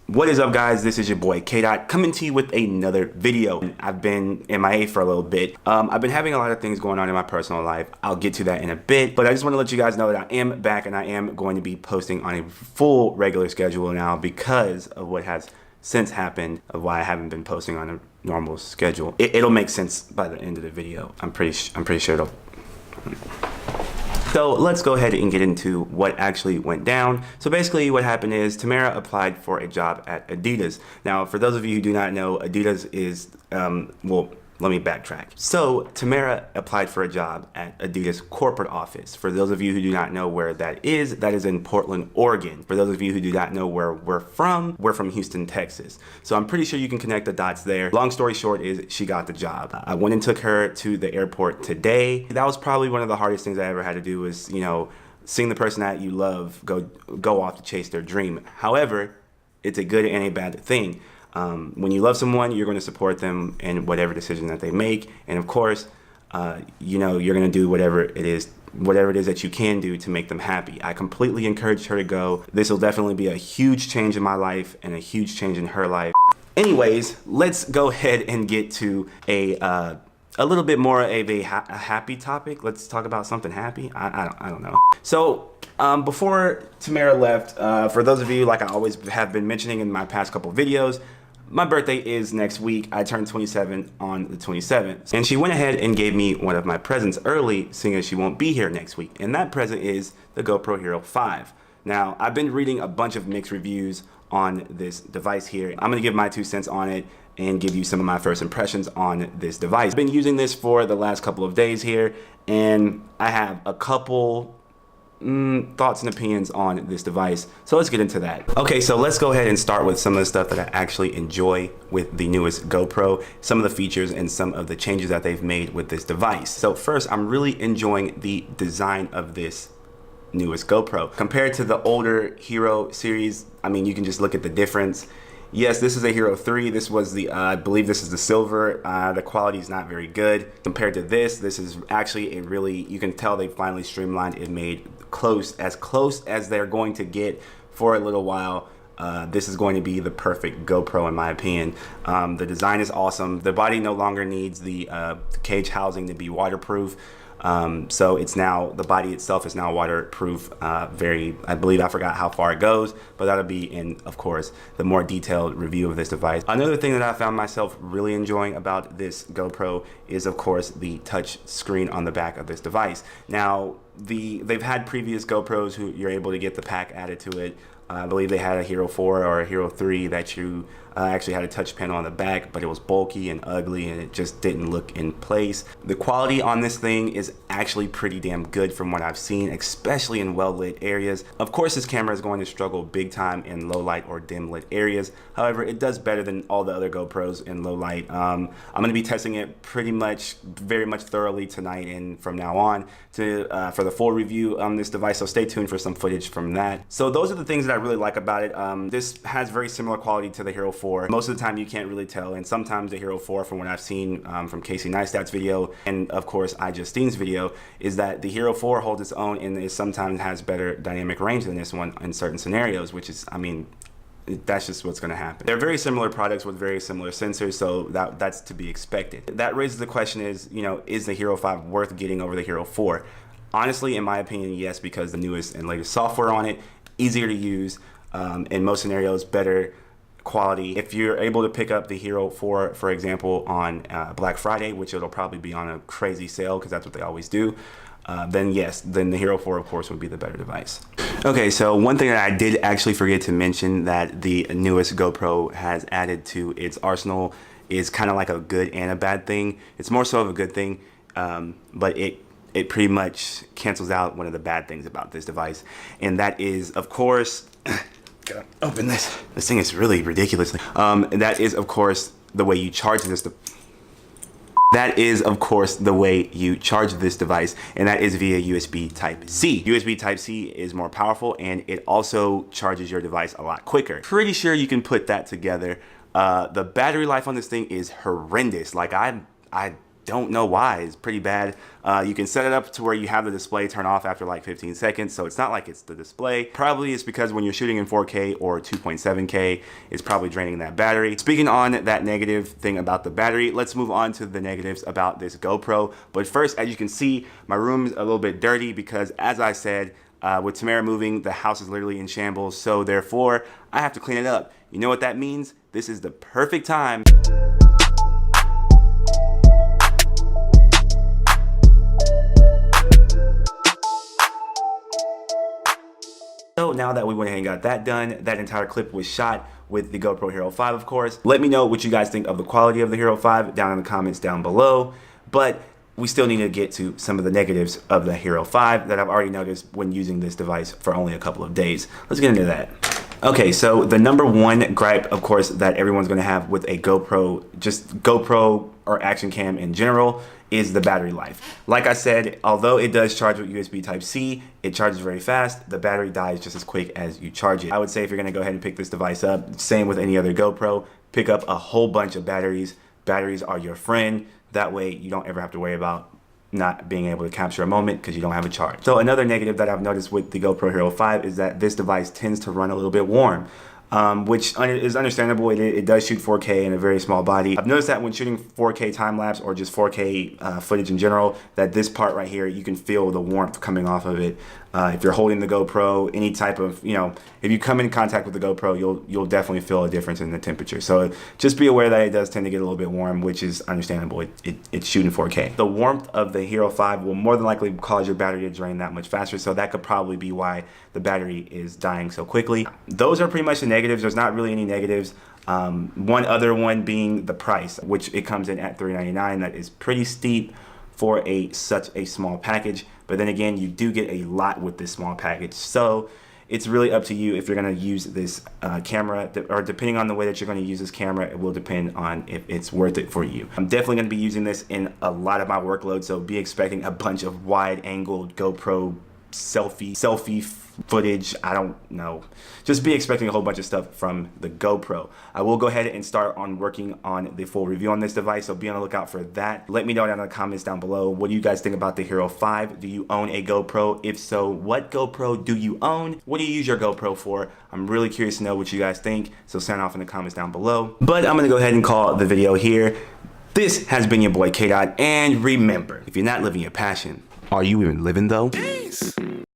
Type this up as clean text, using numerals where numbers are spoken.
What is up, guys? This is your boy K.dot coming to you with another video. I've been MIA for a little bit. I've been having a lot of things going on in my personal life. I'll get to that in a bit, but I just want to let you guys know that I am back and I am going to be posting on a full regular schedule now because of what has since happened, of why I haven't been posting on a normal schedule. It'll make sense by the end of the video. I'm pretty sure it'll. So let's go ahead and get into what actually went down. So basically what happened is Tamara applied for a job at Adidas. Now, for those of you who do not know, Adidas is, well, let me backtrack. So Tamara applied for a job at Adidas corporate office. For those of you who do not know where that is in Portland, Oregon. For those of you who do not know where we're from Houston, Texas. So I'm pretty sure you can connect the dots there. Long story short is she got the job. I went and took her to the airport today. That was probably one of the hardest things I ever had to do was, you know, seeing the person that you love go off to chase their dream. However, it's a good and a bad thing. When you love someone, you're going to support them in whatever decision that they make. And of course, you know, you're going to do whatever it is that you can do to make them happy. I completely encourage her to go. This will definitely be a huge change in my life and a huge change in her life. Anyways, let's go ahead and get to a little bit more of a happy topic. Let's talk about something happy. I don't know. So before Tamara left, for those of you, like I always have been mentioning in my past couple videos, my birthday is next week. I turned 27 on the 27th. And she went ahead and gave me one of my presents early, seeing as she won't be here next week. And that present is the Gopro Hero 5. Now, I've been reading a bunch of mixed reviews on this device here. I'm gonna give my 2 cents on it and give you some of my first impressions on this device. I've been using this for the last couple of days here, and I have a couple thoughts and opinions on this device. So let's get into that. Okay, so let's go ahead and start with some of the stuff that I actually enjoy with the newest GoPro, some of the features and some of the changes that they've made with this device. So first, I'm really enjoying the design of this newest GoPro. Compared to the older Hero series, I mean, you can just look at the difference. Yes, this is a Hero 3. This was the, I believe this is the silver. The quality is not very good. Compared to this is actually a really, you can tell they finally streamlined and made close as they're going to get for a little while. This is going to be the perfect GoPro in my opinion. The design is awesome. The body no longer needs the cage housing to be waterproof. So it's now, the body itself is now waterproof, I believe, I forgot how far it goes, but that'll be in, of course, the more detailed review of this device. Another thing that I found myself really enjoying about this GoPro is, of course, the touch screen on the back of this device. Now, they've had previous GoPros who you're able to get the pack added to it. I believe they had a Hero 4 or a Hero 3 that you actually had a touch panel on the back, but it was bulky and ugly and it just didn't look in place. The quality on this thing is actually pretty damn good from what I've seen, especially in well-lit areas. Of course, this camera is going to struggle big time in low light or dim lit areas. However, it does better than all the other GoPros in low light. I'm going to be testing it very much thoroughly tonight and from now on for the full review on this device. So stay tuned for some footage from that. So those are the things that I really like about it. This has very similar quality to the Hero 4. Most of the time you can't really tell, and sometimes the Hero 4, from what I've seen from Casey Neistat's video and of course iJustine's video, is that the Hero 4 holds its own and it sometimes has better dynamic range than this one in certain scenarios, which is, I mean, that's just what's going to happen. They're very similar products with very similar sensors, so that's to be expected. That raises the question is, you know, is the Hero 5 worth getting over the Hero 4? Honestly, in my opinion, yes, because the newest and latest software on it, easier to use, in most scenarios, better quality. If you're able to pick up the Hero 4, for example, on Black Friday, which it'll probably be on a crazy sale because that's what they always do, then yes, then the Hero 4, of course, would be the better device. Okay, so one thing that I did actually forget to mention that the newest GoPro has added to its arsenal is kind of like a good and a bad thing. It's more so of a good thing, but it pretty much cancels out one of the bad things about this device, and that is, of course, gotta open this. This thing is really ridiculous. That is, of course, the way you charge this. That is, of course, the way you charge this device, and that is via USB Type-C. USB Type-C is more powerful, and it also charges your device a lot quicker. Pretty sure you can put that together. The battery life on this thing is horrendous. Like, I don't know why. It's pretty bad. You can set it up to where you have the display turn off after like 15 seconds, so it's not like it's the display. Probably it's because when you're shooting in 4K or 2.7K, it's probably draining that battery. Speaking on that negative thing about the battery, let's move on to the negatives about this GoPro. But first, as you can see, my room's a little bit dirty because, as I said, with Tamara moving, the house is literally in shambles, so therefore I have to clean it up. You know what that means? This is the perfect time So now that we went ahead and got that done, that entire clip was shot with the GoPro Hero 5, of course. Let me know what you guys think of the quality of the Hero 5 down in the comments down below. But we still need to get to some of the negatives of the Hero 5 that I've already noticed when using this device for only a couple of days. Let's get into that. Okay, so the number one gripe, of course, that everyone's gonna have with a GoPro, just GoPro or action cam in general, is the battery life. Like I said, although it does charge with USB Type-C, it charges very fast. The battery dies just as quick as you charge it. I would say if you're gonna go ahead and pick this device up, same with any other GoPro, pick up a whole bunch of batteries. Batteries are your friend. That way you don't ever have to worry about not being able to capture a moment because you don't have a charge. So another negative that I've noticed with the GoPro Hero 5 is that this device tends to run a little bit warm. Which is understandable. It does shoot 4K in a very small body. I've noticed that when shooting 4K time-lapse or just 4K footage in general, that this part right here, you can feel the warmth coming off of it. If you're holding the GoPro, any type of, if you come in contact with the GoPro, you'll definitely feel a difference in the temperature. So just be aware that it does tend to get a little bit warm, which is understandable. It's shooting 4K. The warmth of the Hero 5 will more than likely cause your battery to drain that much faster, so that could probably be why the battery is dying so quickly. Those are pretty much the negatives. There's not really any negatives. One other one being the price, which it comes in at $399. That is pretty steep for such a small package. But then again, you do get a lot with this small package. So it's really up to you if you're gonna use this camera, or depending on the way that you're gonna use this camera, it will depend on if it's worth it for you. I'm definitely gonna be using this in a lot of my workload, so be expecting a bunch of wide-angled GoPro selfie footage. I don't know. Just be expecting a whole bunch of stuff from the GoPro. I will go ahead and start on working on the full review on this device, so be on the lookout for that. Let me know down in the comments down below. What do you guys think about the Hero 5? Do you own a GoPro? If so, what GoPro do you own? What do you use your GoPro for? I'm really curious to know what you guys think, so sound off in the comments down below. But I'm gonna go ahead and call the video here. This has been your boy K.dot, and remember, if you're not living your passion, are you even living though? Peace.